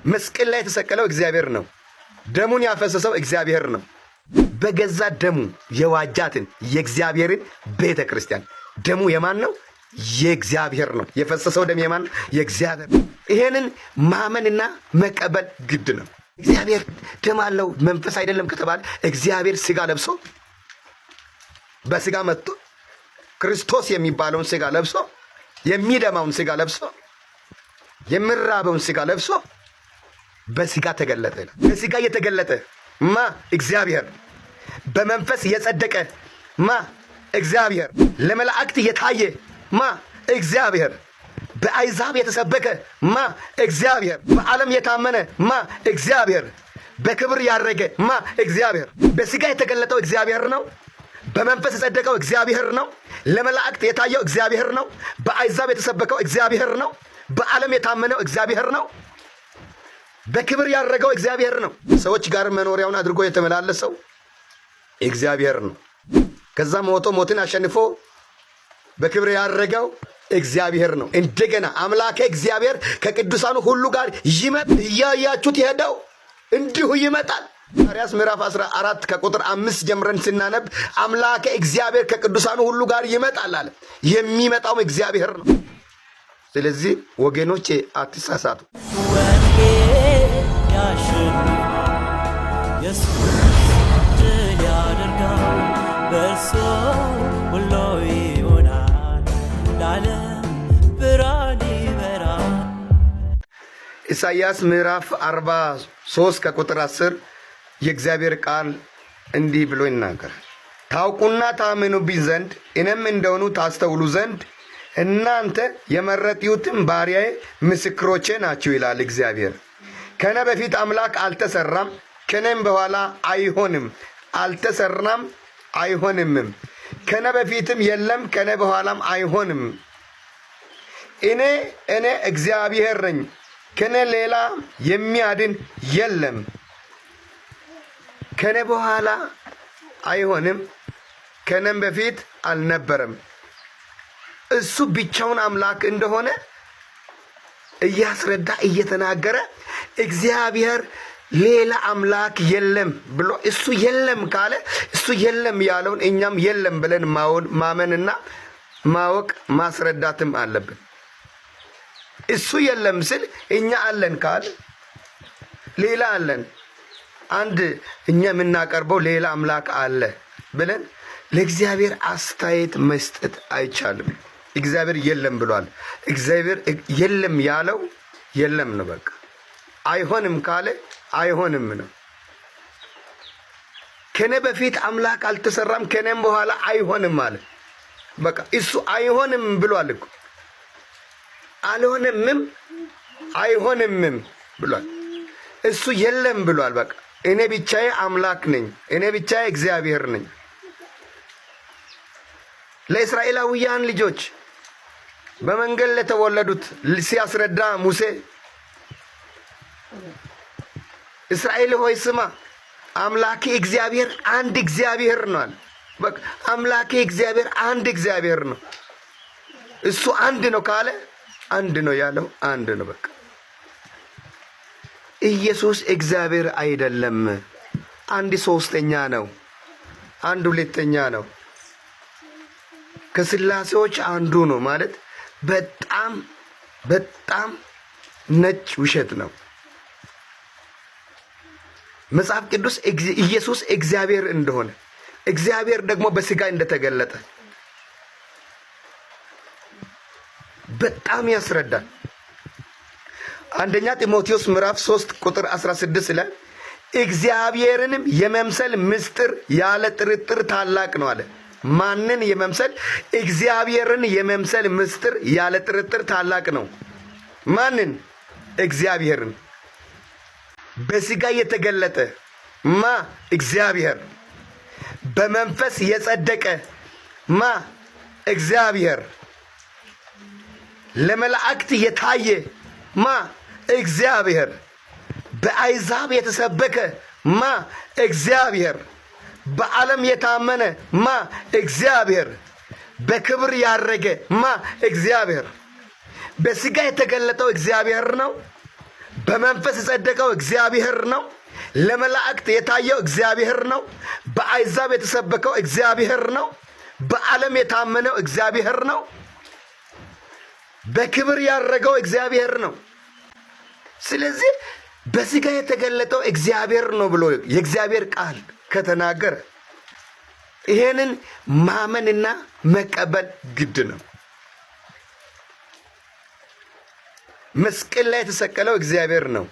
መስቀል ላይ የተሰቀለው እግዚአብሔር ነው። ደሙን ያፈሰሰው እግዚአብሔር ነው። በገዛ ደሙ የዋጃትን የእግዚአብሔርን ቤተ ክርስቲያን ደሙ የማን ነው? የእግዚአብሔር ነው። የፈሰሰው ደም የማን? የእግዚአብሔር። ይሄንን ማመንና መቀበል ግድ ነው። እግዚአብሔር ደም አለው መንፈስ አይደለም ከተባለ እግዚአብሔር ስጋ ለብሶ በስጋ መጥቶ ክርስቶስ የሚባለውን ስጋ ለብሶ የሚደማውን ስጋ ለብሶ የሚራበውን ስጋ ለብሶ በስጋ ተገለጠ። በስጋ የተገለጠ ማ? እግዚአብሔር። በመንፈስ የጸደቀ ማ? እግዚአብሔር። ለመላእክት የታየ ማ? እግዚአብሔር። በአሕዛብ የተሰበከ ማ? እግዚአብሔር። በዓለም የታመነ ማ? እግዚአብሔር። በክብር ያረገ ማ? እግዚአብሔር። በስጋ የተገለጠው እግዚአብሔር ነው። በመንፈስ የጸደቀው እግዚአብሔር ነው። ለመላእክት የታየው እግዚአብሔር ነው። በአሕዛብ የተሰበከው እግዚአብሔር ነው። በዓለም የታመነው እግዚአብሔር ነው። በክብር ያረገው እግዚአብሔር ነው። ሰዎች ጋር መኖሪያውን አድርጎ የተመላለሰው እግዚአብሔር ነው። ከዛ ሞቶ ሞትን አሸንፎ በክብር ያረገው እግዚአብሔር ነው። እንደገና አምላኬ እግዚአብሔር ከቅዱሳኑ ሁሉ ጋር ይመጣ። እያያችሁት የሄደው እንዲሁ ይመጣል። ኢሳይያስ ምዕራፍ 14 ከቁጥር 5 ጀምረን ስናነብ አምላኬ እግዚአብሔር ከቅዱሳኑ ሁሉ ጋር ይመጣል አለ። የሚመጣው እግዚአብሔር ነው። ስለዚህ ወገኖቼ አትሳሳቱ። ኢሳይያስ ምዕራፍ 43 ከቁጥር 10 የእግዚአብሔር ቃል እንዲህ ብሎ ይናገራል። ታውቁና ታምኑብኝ ዘንድ እኔም እንደሆኑ ታስተውሉ ዘንድ እናንተ የመረጥሁትም ባሪያዬ ምስክሮቼ ናችሁ ይላል እግዚአብሔር። ከኔ በፊት አምላክ አልተሰራም፣ ከኔም በኋላ አይሆንም። አልተሰራም አይሆንምም። ከኔ በፊትም የለም፣ ከኔ በኋላም አይሆንም። እኔ እግዚአብሔር ነኝ፣ ከኔ ሌላ የሚያድን የለም። ከኔ በኋላ አይሆንም፣ ከኔም በፊት አልነበረም። እሱ ብቻውን አምላክ እንደሆነ እያስረዳ እየተናገረ እግዚአብሔር ሌላ አምላክ የለም ብሎ እሱ የለም ካለ እሱ የለም ያለውን እኛም የለም ብለን ማመንና ማወቅ ማስረዳትም አለብን። እሱ የለም ስል እኛ አለን ካለ ሌላ አለን፣ አንድ እኛ የምናቀርበው ሌላ አምላክ አለ ብለን ለእግዚአብሔር አስተያየት መስጠት አይቻልም። እግዚአብሔር የለም ብሏል። እግዚአብሔር የለም ያለው የለም ነው በቃ። አይሆንም ካለ አይሆንም ነው። ከኔ በፊት አምላክ አልተሰራም፣ ከኔም በኋላ አይሆንም አለ። በቃ እሱ አይሆንም ብሏል እኮ። አልሆነምም አይሆንምም ብሏል። እሱ የለም ብሏል። በቃ እኔ ብቻዬ አምላክ ነኝ፣ እኔ ብቻዬ እግዚአብሔር ነኝ። ለእስራኤላውያን ልጆች በመንገድ ለተወለዱት ሲያስረዳ ሙሴ እስራኤል ሆይ ስማ፣ አምላኬ እግዚአብሔር አንድ እግዚአብሔር ነው። በቃ አምላኬ እግዚአብሔር አንድ እግዚአብሔር ነው። እሱ አንድ ነው ካለ አንድ ነው ያለው አንድ ነው በቃ። ኢየሱስ እግዚአብሔር አይደለም፣ አንድ ሶስተኛ ነው፣ አንድ ሁለተኛ ነው፣ ከስላሴዎች አንዱ ነው ማለት በጣም በጣም ነጭ ውሸት ነው። መጽሐፍ ቅዱስ ኢየሱስ እግዚአብሔር እንደሆነ እግዚአብሔር ደግሞ በስጋ እንደተገለጠ በጣም ያስረዳል። አንደኛ ጢሞቴዎስ ምዕራፍ 3 ቁጥር 16 ላይ እግዚአብሔርንም የመምሰል ምስጢር ያለ ጥርጥር ታላቅ ነው አለ። ማንን የመምሰል? እግዚአብሔርን የመምሰል ምስጢር ያለ ጥርጥር ታላቅ ነው። ማንን? እግዚአብሔርን። በስጋ የተገለጠ ማ? እግዚአብሔር። በመንፈስ የጸደቀ ማ? እግዚአብሔር። ለመላእክት የታየ ማ? እግዚአብሔር። በአሕዛብ የተሰበከ ማ? እግዚአብሔር። በዓለም የታመነ ማ? እግዚአብሔር። በክብር ያረገ ማ? እግዚአብሔር። በስጋ የተገለጠው እግዚአብሔር ነው። በመንፈስ የጸደቀው እግዚአብሔር ነው። ለመላእክት የታየው እግዚአብሔር ነው። በአሕዛብ የተሰበከው እግዚአብሔር ነው። በዓለም የታመነው እግዚአብሔር ነው። በክብር ያረገው እግዚአብሔር ነው። ስለዚህ በሥጋ የተገለጠው እግዚአብሔር ነው ብሎ የእግዚአብሔር ቃል ከተናገረ ይሄንን ማመንና መቀበል ግድ ነው። መስቀል ላይ የተሰቀለው እግዚአብሔር ነው።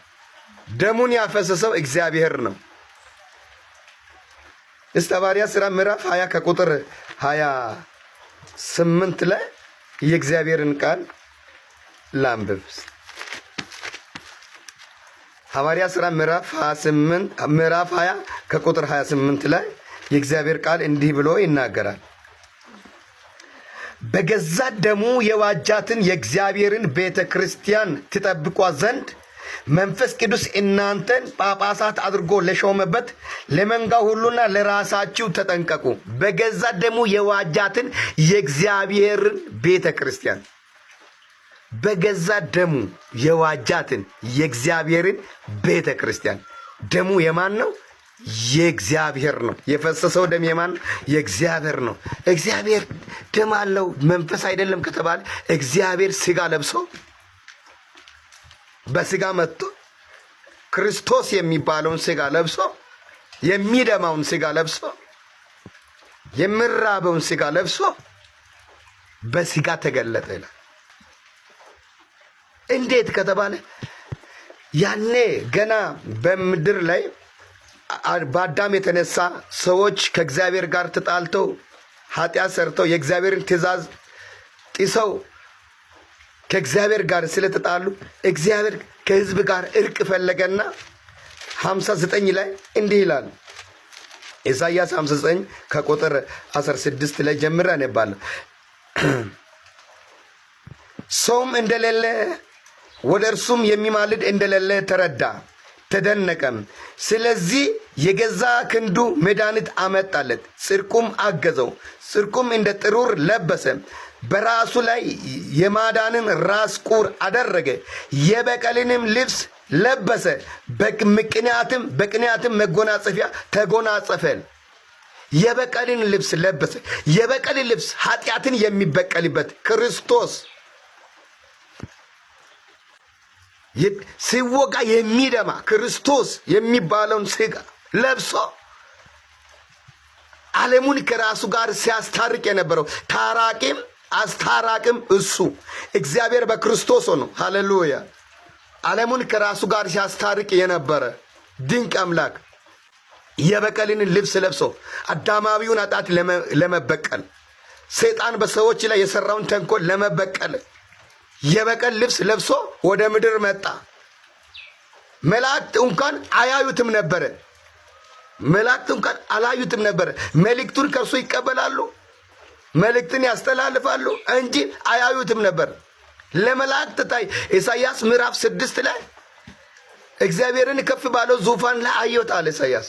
ደሙን ያፈሰሰው እግዚአብሔር ነው። ሐዋርያት ሥራ ምዕራፍ 20 ከቁጥር 28 ላይ የእግዚአብሔርን ቃል ላንብብ። ሐዋርያት ሥራ ምዕራፍ 20 ከቁጥር 28 ላይ የእግዚአብሔር ቃል እንዲህ ብሎ ይናገራል። በገዛ ደሙ የዋጃትን የእግዚአብሔርን ቤተ ክርስቲያን ትጠብቋት ዘንድ መንፈስ ቅዱስ እናንተን ጳጳሳት አድርጎ ለሾመበት ለመንጋው ሁሉና ለራሳችሁ ተጠንቀቁ። በገዛ ደሙ የዋጃትን የእግዚአብሔርን ቤተ ክርስቲያን፣ በገዛ ደሙ የዋጃትን የእግዚአብሔርን ቤተ ክርስቲያን። ደሙ የማን ነው? የእግዚአብሔር ነው። የፈሰሰው ደም የማን? የእግዚአብሔር ነው። እግዚአብሔር ደም አለው መንፈስ አይደለም ከተባለ እግዚአብሔር ሥጋ ለብሶ በሥጋ መጥቶ ክርስቶስ የሚባለውን ሥጋ ለብሶ የሚደማውን ሥጋ ለብሶ የሚራበውን ሥጋ ለብሶ በሥጋ ተገለጠ ይላል። እንዴት ከተባለ ያኔ ገና በምድር ላይ በአዳም የተነሳ ሰዎች ከእግዚአብሔር ጋር ተጣልተው ኃጢአት ሰርተው የእግዚአብሔርን ትእዛዝ ጥሰው ከእግዚአብሔር ጋር ስለተጣሉ እግዚአብሔር ከሕዝብ ጋር እርቅ ፈለገና 59 ላይ እንዲህ ይላል። ኢሳይያስ 59 ከቁጥር 16 ላይ ጀምረ ነባለሁ። ሰውም እንደሌለ ወደ እርሱም የሚማልድ እንደሌለ ተረዳ ተደነቀም። ስለዚህ የገዛ ክንዱ መድኃኒት አመጣለት፣ ጽድቁም አገዘው። ጽድቁም እንደ ጥሩር ለበሰ፣ በራሱ ላይ የማዳንን ራስ ቁር አደረገ። የበቀልንም ልብስ ለበሰ፣ በቅንያትም መጎናጸፊያ ተጎናጸፈ። የበቀልን ልብስ ለበሰ። የበቀልን ልብስ ኃጢአትን የሚበቀልበት ክርስቶስ ሲወጋ የሚደማ ክርስቶስ የሚባለውን ሥጋ ለብሶ ዓለሙን ከራሱ ጋር ሲያስታርቅ የነበረው ታራቂም አስታራቅም እሱ እግዚአብሔር በክርስቶስ ሆኖ፣ ሃሌሉያ! ዓለሙን ከራሱ ጋር ሲያስታርቅ የነበረ ድንቅ አምላክ የበቀልን ልብስ ለብሶ አዳማዊውን ኃጢአት ለመበቀል ሰይጣን በሰዎች ላይ የሰራውን ተንኮል ለመበቀል የበቀል ልብስ ለብሶ ወደ ምድር መጣ። መላእክት እንኳን አያዩትም ነበረ። አላዩትም ነበረ። መልእክቱን ከእርሱ ይቀበላሉ፣ መልእክትን ያስተላልፋሉ እንጂ አያዩትም ነበር። ለመላእክት ታይ። ኢሳይያስ ምዕራፍ 6 ላይ እግዚአብሔርን ከፍ ባለው ዙፋን ላይ አየሁት አለ ኢሳይያስ።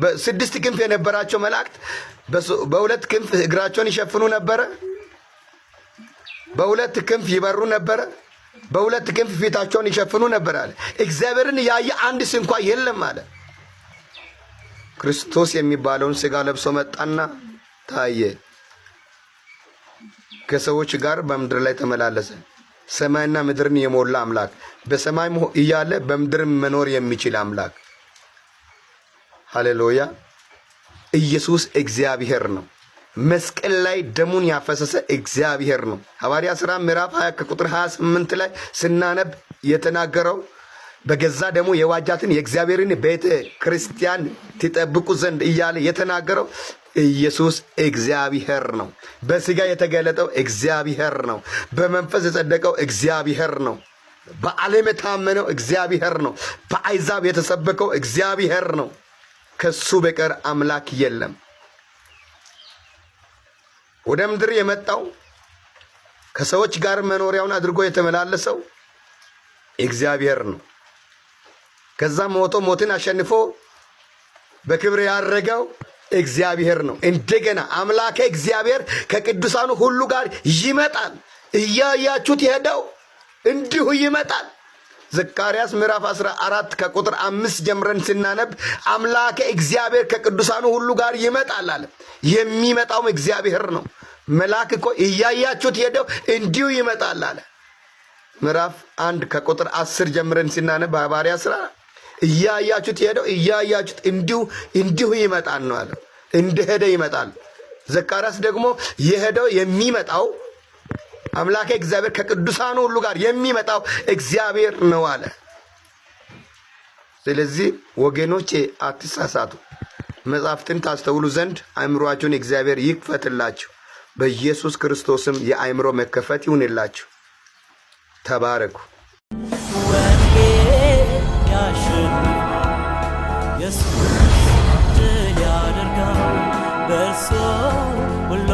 በስድስት ክንፍ የነበራቸው መላእክት በሁለት ክንፍ እግራቸውን ይሸፍኑ ነበረ፣ በሁለት ክንፍ ይበሩ ነበረ፣ በሁለት ክንፍ ፊታቸውን ይሸፍኑ ነበር አለ። እግዚአብሔርን ያየ አንድ ስንኳ የለም አለ። ክርስቶስ የሚባለውን ሥጋ ለብሶ መጣና ታየ። ከሰዎች ጋር በምድር ላይ ተመላለሰ። ሰማይና ምድርን የሞላ አምላክ፣ በሰማይ እያለ በምድር መኖር የሚችል አምላክ። ሃሌሉያ! ኢየሱስ እግዚአብሔር ነው። መስቀል ላይ ደሙን ያፈሰሰ እግዚአብሔር ነው። ሐዋርያት ሥራ ምዕራፍ 20 ከቁጥር 28 ላይ ስናነብ የተናገረው በገዛ ደሙ የዋጃትን የእግዚአብሔርን ቤተ ክርስቲያን ትጠብቁ ዘንድ እያለ የተናገረው ኢየሱስ እግዚአብሔር ነው። በሥጋ የተገለጠው እግዚአብሔር ነው። በመንፈስ የጸደቀው እግዚአብሔር ነው። በዓለም የታመነው እግዚአብሔር ነው። በአሕዛብ የተሰበከው እግዚአብሔር ነው። ከሱ በቀር አምላክ የለም። ወደ ምድር የመጣው ከሰዎች ጋር መኖሪያውን አድርጎ የተመላለሰው እግዚአብሔር ነው። ከዛም ሞትን አሸንፎ በክብር ያረገው እግዚአብሔር ነው። እንደገና አምላከ እግዚአብሔር ከቅዱሳኑ ሁሉ ጋር ይመጣል። እያያችሁት የሄደው እንዲሁ ይመጣል። ዘካርያስ ምዕራፍ 14 ከቁጥር 5 ጀምረን ስናነብ አምላከ እግዚአብሔር ከቅዱሳኑ ሁሉ ጋር ይመጣል አለ። የሚመጣውም እግዚአብሔር ነው። መልአክ እኮ እያያችሁት ሄደው እንዲሁ ይመጣል አለ። ምዕራፍ 1 ከቁጥር 10 ጀምረን ስናነብ ሐዋርያት ሥራ እያያችሁት ሄደው እያያችሁት እንዲሁ ይመጣል ነው አለ። እንደሄደ ይመጣል። ዘካርያስ ደግሞ የሄደው የሚመጣው አምላከ እግዚአብሔር ከቅዱሳኑ ሁሉ ጋር የሚመጣው እግዚአብሔር ነው አለ። ስለዚህ ወገኖቼ አትሳሳቱ። መጻሕፍትን ታስተውሉ ዘንድ አእምሮአችሁን እግዚአብሔር ይክፈትላችሁ። በኢየሱስ ክርስቶስም የአእምሮ መከፈት ይሁንላችሁ። ተባረኩ። ኢየሱስ ድል ያደርጋል በእርሱ ሁሉ